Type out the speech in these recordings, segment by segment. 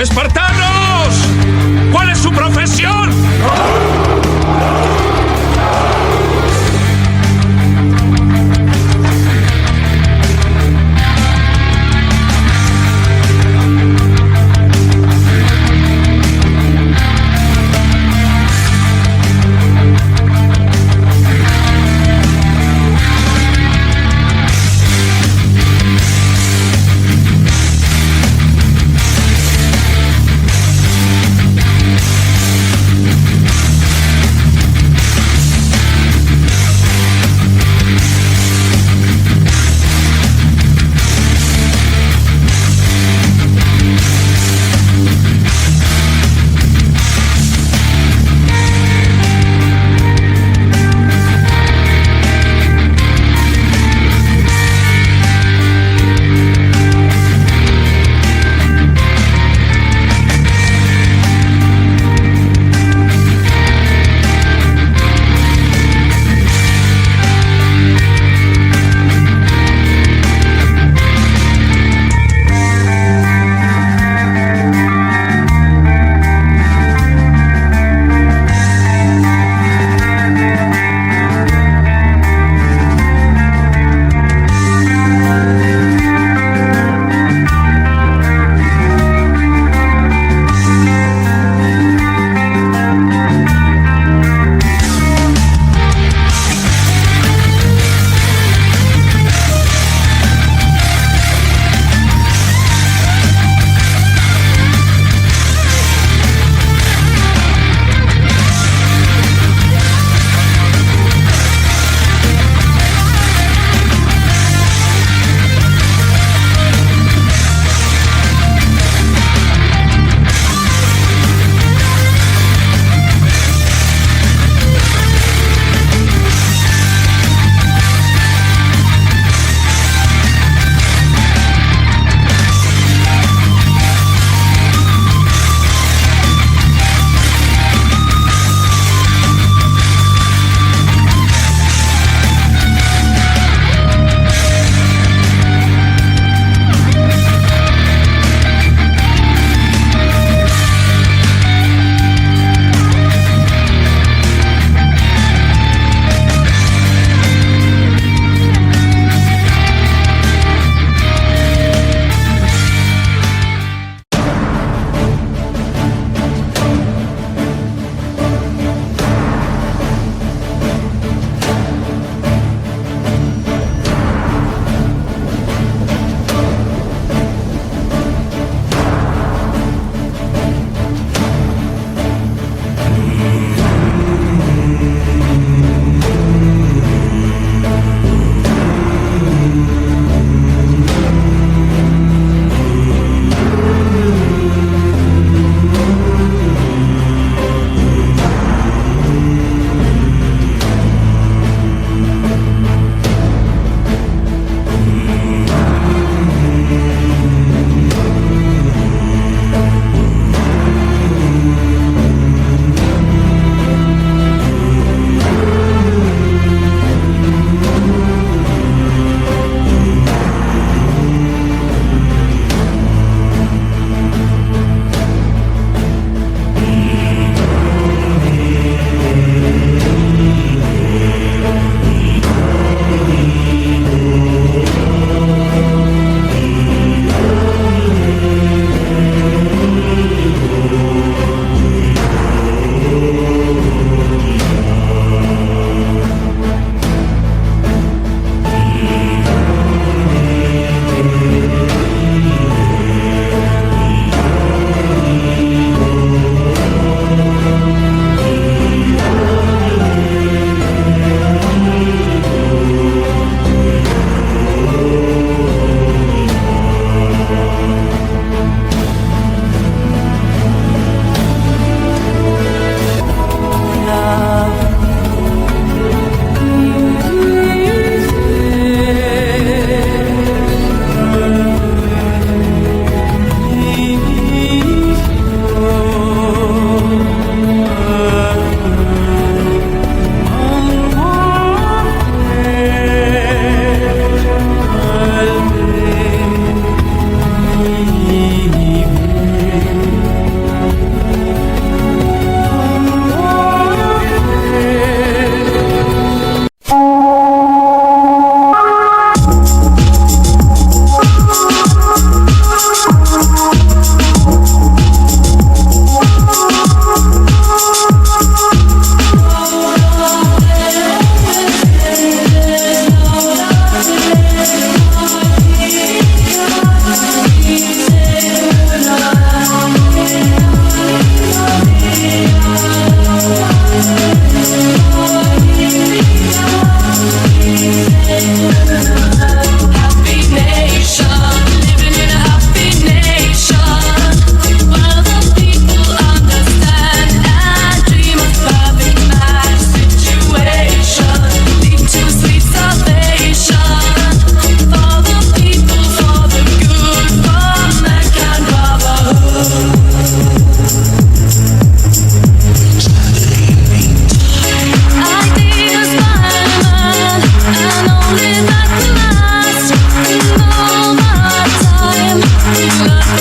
¡Espartanos! ¿Cuál es su profesión?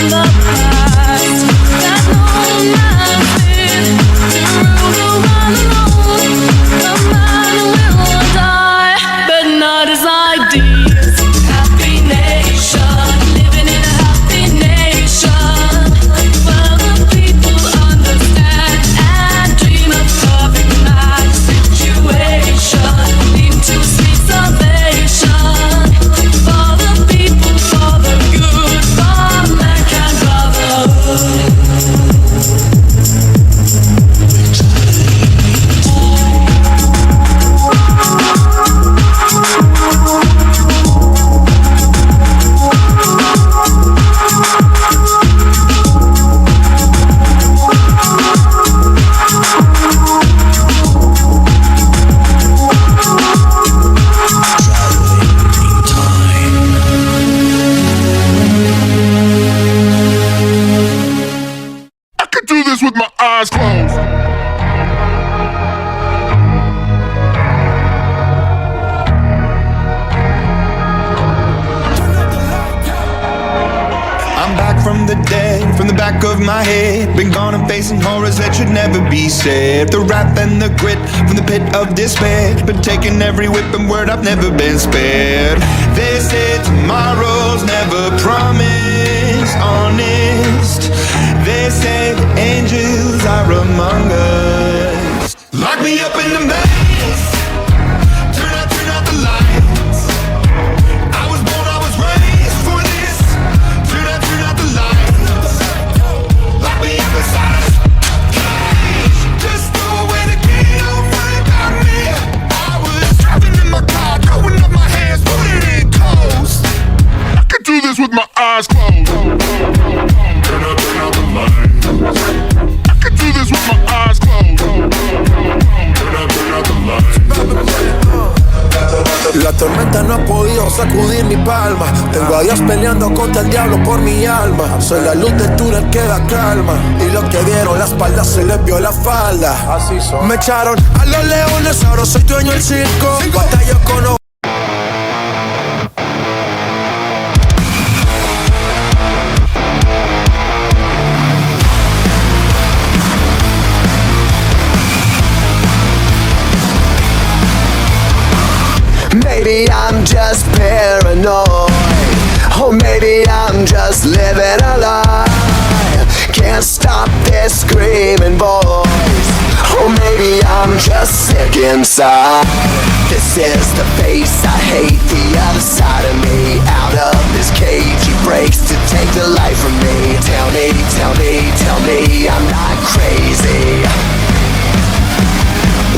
from the past that no man feared to rule the one alone. A man will die, but not his ideas. Happy nation, living in a happy nation, where the people understand and dream of perfect match situation, lead to sweet salvation. For the people, for the good, for mankind brotherhood. I could do this with my eyes closed. I'm back from the dead, from the back of my head. Been gone and facing horrors that should never be said. The wrath and the grit from the pit of despair. Been taking every whip and word, I've never been spared. They say tomorrow's never promised, honest. They say the angels are among us. Lock me up in the maze. Turn out the lights. I was born, I was raised for this. Turn out the lights. Lock me up inside a cage. Just throw away the key, don't worry about me. I was driving in my car, throwing up my hands, putting it coast. I could do this with my eyes closed. Turn out the lights. I could do this with my eyes closed. Turn out the lights. La tormenta no ha podido sacudir mi palma. Tengo a Dios peleando contra el diablo por mi alma. Soy la luz del túnel que da calma. Y los que dieron la espalda se les vio la falda. Así son. Me echaron a los leones, ahora soy dueño del circo. Batallo con Maybe I'm just paranoid, or maybe I'm just living a lie. Can't stop this screaming voice, or maybe I'm just sick inside. This is the face I hate, the other side of me. Out of this cage he breaks to take the life from me. Tell me, tell me, tell me I'm not crazy.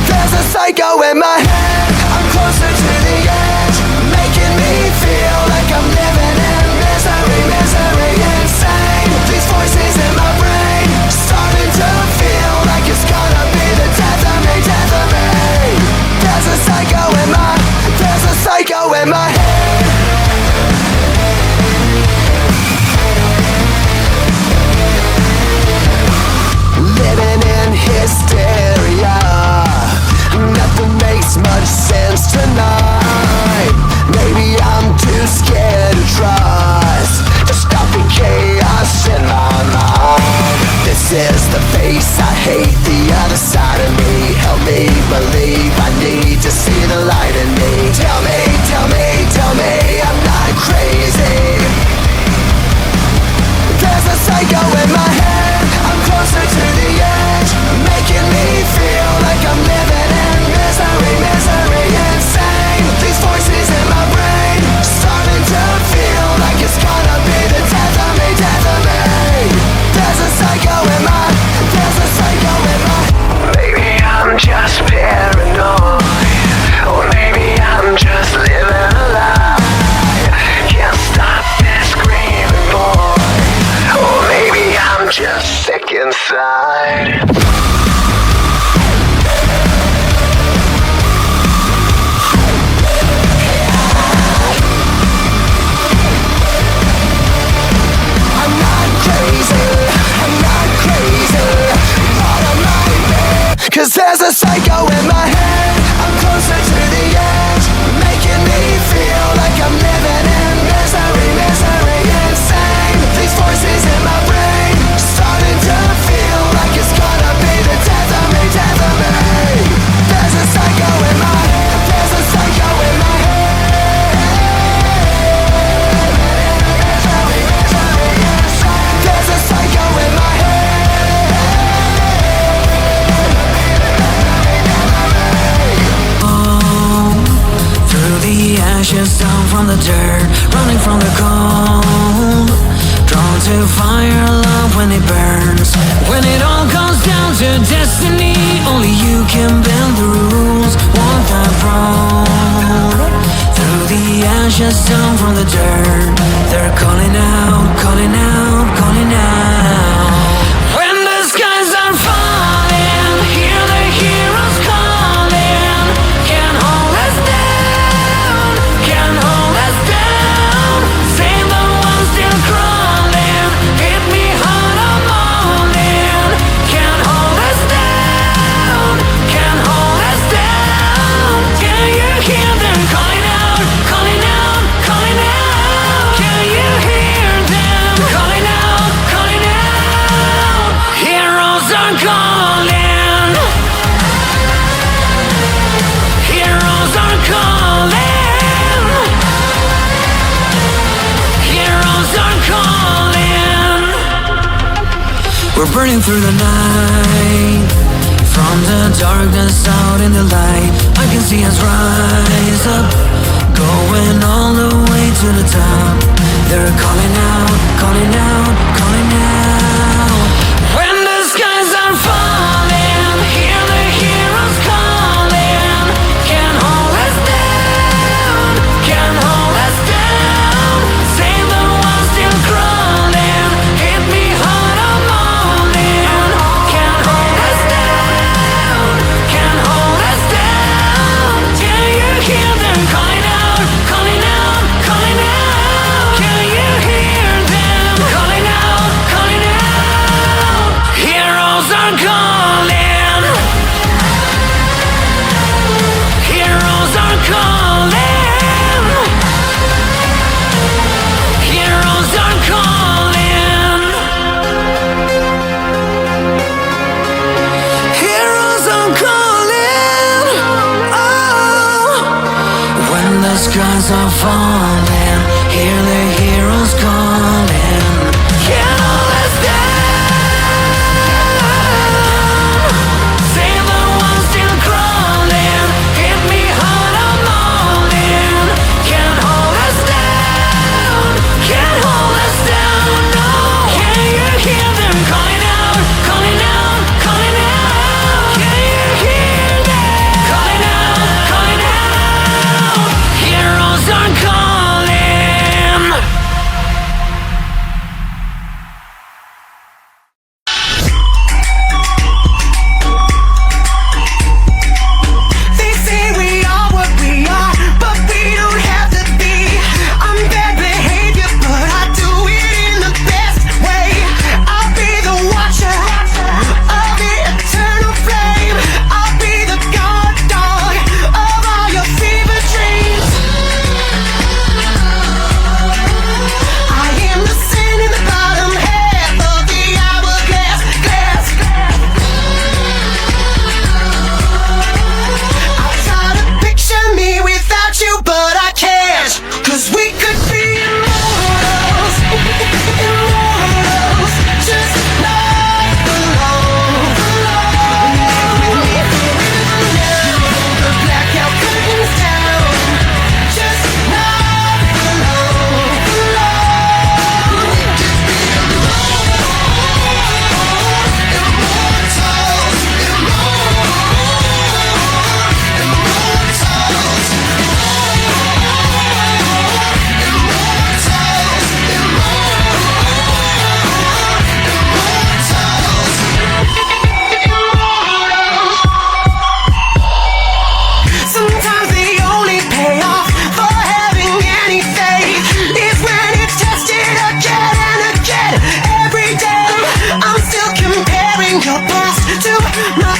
There's a psycho in my head, I'm closer to the edge, making me feel like I'm living in misery, misery, insane. These voices in my brain, starting to feel like it's gonna be the death of me, death of me. There's a psycho in my head. Living in hysteria, nothing makes much sense tonight. Maybe I'm too scared to trust, to stop the chaos in my mind. This is the face I hate, the other side of me. Help me believe, I need to see the light in me. Tell me, tell me, tell me I'm not crazy. There's a psycho in my head, I'm closer to the edge, making me feel like I'm living in misery, misery, insane. These voices in my brain, starting to feel like it's gonna be the death of me, death of me. There's a psycho in my, there's a psycho in my. Maybe I'm just paranoid, or maybe I'm just living a lie. Can't stop this screaming boy, or maybe I'm just sick inside. I'm not crazy, bottom line, man. 'Cause there's a psycho in my head, I'm closer to the edge, making me feel like I'm living in misery, misery, insane. These voices in when it burns. When it all comes down to destiny, only you can bend the rules. Walk that road through the ashes down from the dirt. They're calling out, calling out, calling out. When the skies are falling, hear the heroes calling. Can't hold us down, can't hold us down. Save the ones still crawling. Hit me hard, I'm all in. Can't hold us down, can't hold us down. Can you hear them calling out, calling out, calling out? Can you hear them calling out, calling out? Heroes are calling. Heroes are calling. Heroes are calling. We're burning through the night, from the darkness out in the light. I can see us rise up, going all the way to the top. They're calling out, calling out, calling out. When the skies are falling, hear the heroes calling. Can't hold us down, can't hold us down. Save the ones still crawling. Hit me hard, I'm all in. Can't hold us down, can't hold us down. Can you hear them calling out, calling out, calling out? Can you hear them calling out, calling out? Heroes are calling. Heroes are calling. Heroes are calling. Heroes are calling. Oh, when the skies are falling, hear the heroes calling. Can't hold us down. Save the ones still crawling. Hit me hard, I'm all in. Can't hold us down, can't hold us down, no. Can you hear them calling out, calling out, calling out? Can you hear them calling out, calling out? Heroes are calling. They say we are what we are, but we don't have to be. I'm bad behavior, but I do it in the best way. I'll be the watcher of the eternal flame. I'll be the guard dog of all your fever dreams. I am the sand in the bottom half of the hourglass. I try to picture me without you, but I can't. 'Cause we could be immortals, immortals, just like alone. The blackout curtains down, just like alone. Sometimes the only payoff for having any faith is when it's tested again and again. Every day I'm still comparing your past to my